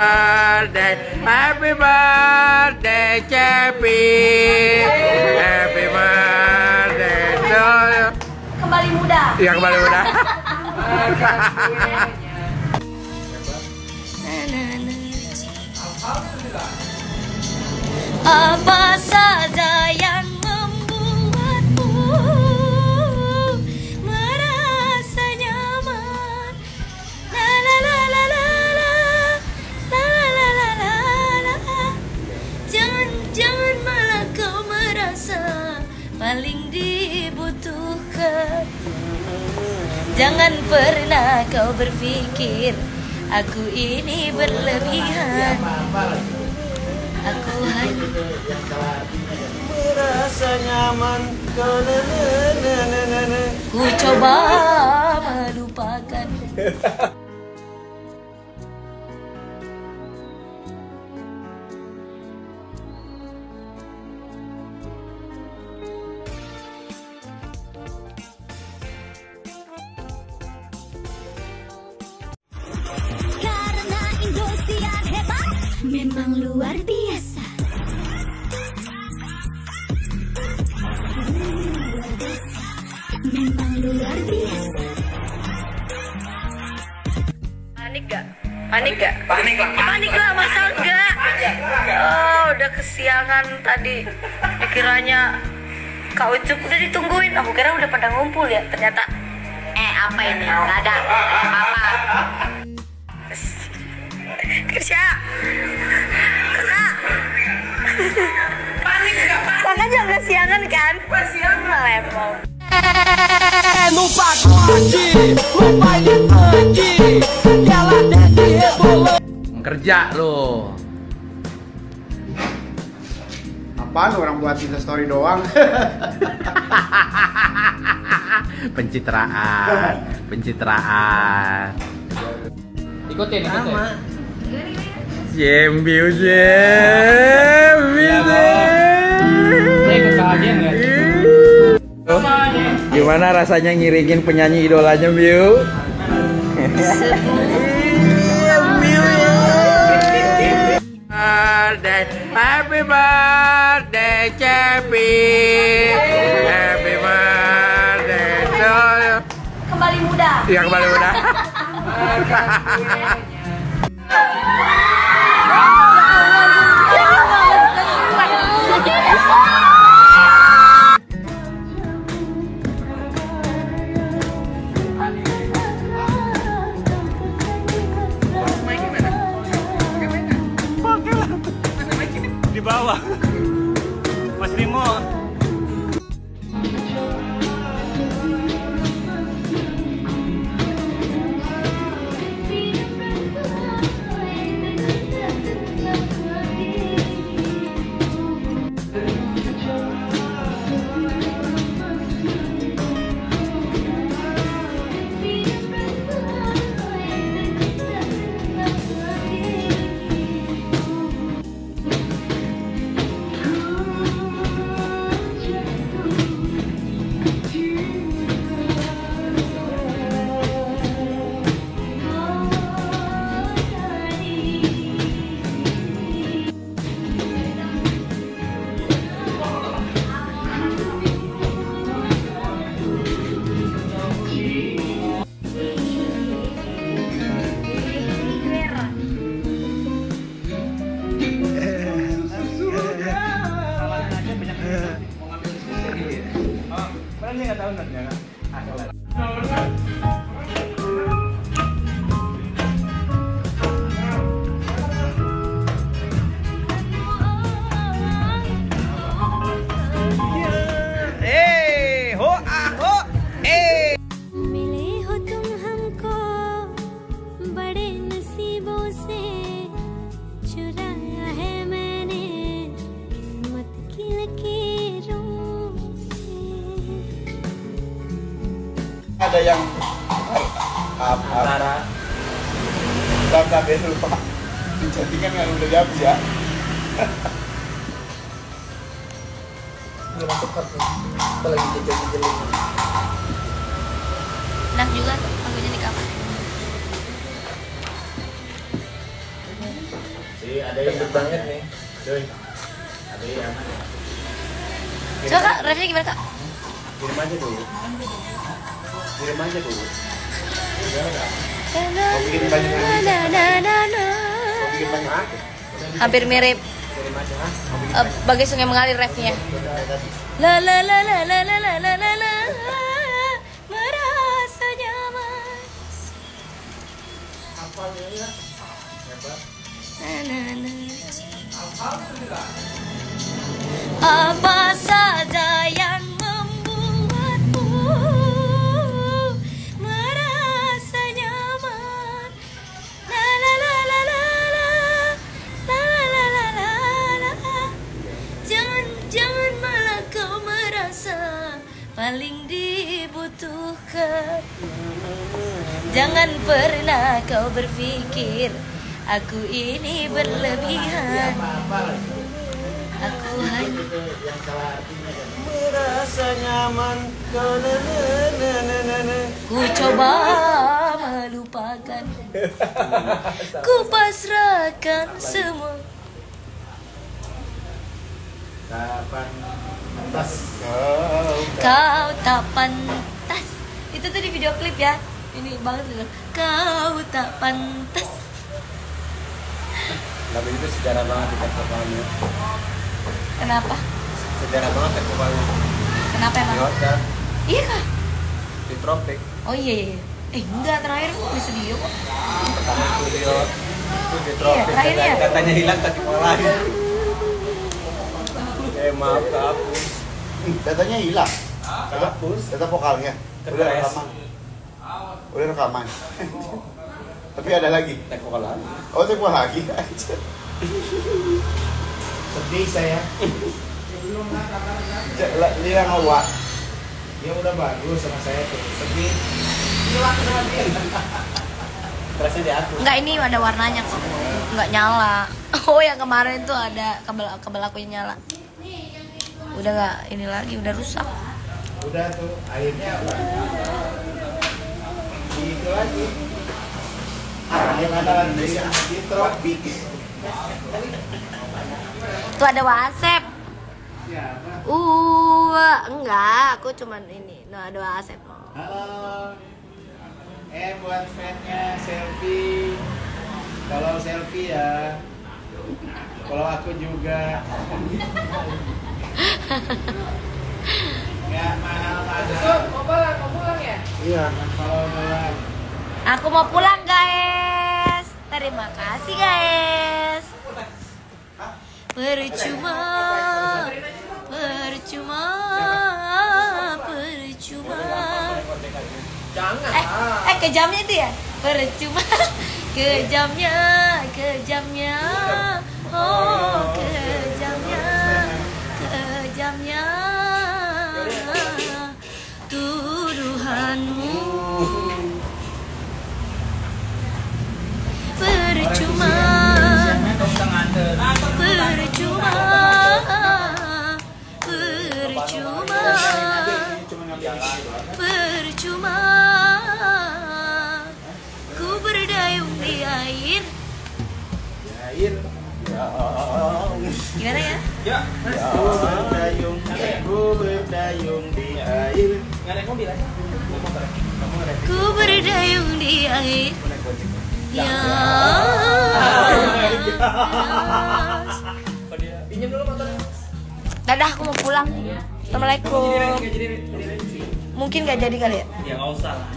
Happy birthday, Cepi. Happy birthday to you. Kembali muda. Iya, kembali muda. Apa saja yang membuatmu merasa nyaman? La la la la la la la la la la la. Jangan malah kau merasa paling dibutuhkan. Jangan pernah kau berpikir aku ini berlebihan. Aku hanya merasa nyaman. Ku coba melupakan. Karena Indosiar hebat, memang luar biasa. Memang luar biasa. Panik gak? Panik gak? Panik lah. Panik lah, masa enggak? Oh, udah kesiangan tadi. Kiranya Kak Ucup udah ditungguin. Aku kira udah pada ngumpul ya. Ternyata apa ini? Gak ada apa-apa. Krisya, kakak. Panik enggak? Kakak juga kesiangan kan? Kesiangan level. Lupa lagi, lupa lagi. Jalan desi boleh. Kerja lo. Apaan orang buat Instastory doang? Pencitraan. Ikutin. Jembiu. Gimana rasanya ngiringin penyanyi idolanya, Biu? Happy birthday, Cepi. Happy birthday to you. Kembali muda. Iya, kembali muda. Di bawah. Mas Timo. मिले हो तुम हमको बड़े नसीबों से, चुराया है मैंने किस्मत की लकीरों से. Ada yang apa? Tapi lupa. Dicantikan kan udah dihabis ya. Enak juga lagunya di cover. Ada yang banget nih. Doi. Ada yang Coba kak, refnya gimana kak? kirim aja dulu. Kirim aja dulu. Mau bikin banyak lagi? Mau bikin banyak? Hampir mirip Kirim aja. Ha? Bagai Sungai Mengalir refnya. La la la la la la la la la la, merasa nyaman. Hafalnya ya. Hebat. Na, na, na. Apa saja yang membuatmu merasa nyaman? La la la la la la, la la la la la la. Jangan malah kau merasa paling dibutuhkan. Jangan pernah kau berpikir aku ini berlebihan. Aku hanya Merasa nyaman. ku coba melupakan. Ku pasrahkan semua. Kapan tas Kau tak pantas. Itu tuh di video klip ya. Ini banget loh. Kau tak pantas. lagu itu sejarah banget di vokalnya. Kenapa? Sejarah banget vokalnya. Kenapa Di emang? hotel, Iya kah? di Tropik, Oh iya iya. Enggak, terakhir kok di studio kok. pertama studio itu di Tropik. terakhirnya. Datanya hilang tadi olahin. Maaf kehapus. Datanya hilang. Kehapus. Data vokalnya. Udah Terus. rekaman. Udah rekaman. Tapi ada lagi. Tek vokal lagi. Oh, tempo lagi. Sedih saya. Lila ngawak. Dia udah bagus sama saya tuh. Sedih. Terasa di aku. Enggak, ini ada warnanya kok. Enggak nyala. Oh, yang kemarin tuh ada kabel aku yang nyala. Udah enggak ini lagi, udah rusak. Udah tuh akhirnya itu lagi. Yang ada di Tropik. Tuh ada WhatsApp. Enggak, aku cuman ini. Nah, ada WhatsApp. Halo. Buat fan-nya selfie. Kalau selfie ya. Kalau aku juga. Ya mahal-mahal. Mau pulang ya? Iya, kalau pulang. Aku mau pulang, guys. Terima kasih, guys. Percuma. Jangan. Kejamnya itu ya? Percuma. Kejamnya. Oh, kejamnya. Tuduhanmu. Percuma. Ku berdayung di air. Gimana ya? Ku berdayung di air. Ku berdayung di air. Ya. Dadah, aku mau pulang. Assalamualaikum. Mungkin gak jadi kali ya? Ya nggak usah lah.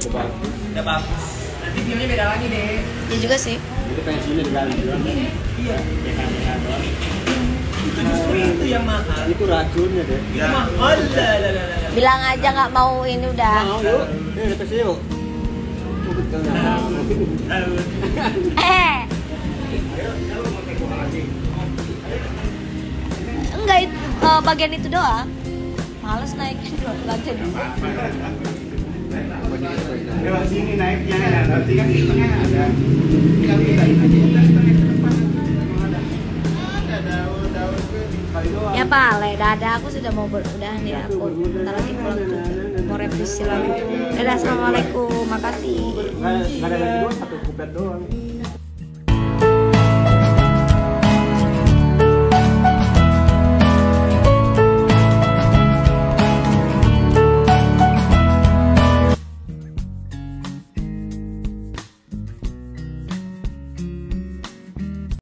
Udah bagus. Nanti filmnya beda lagi deh. Ya juga sih. Itu pensiunnya diganti. Iya. Itu justru itu yang mahal. Itu racunnya deh. Itu mahal. Lah. Bilang aja nggak mau ini udah. Mau yuk. Udah pasti yuk. Enggak, bagian itu doang. Males naiknya dua lantai. Lewat sini naiknya, nanti kan di tengah ada. Tinggal pindahin aja. Ada daun-daun kali doang. Ya Pak, dadah, aku sudah mau udah nih aku bentar lagi pulang juga. Mau revisi lagi. Dadah, assalamualaikum, makasih. Nggak ada lagi doang, satu kupet doang.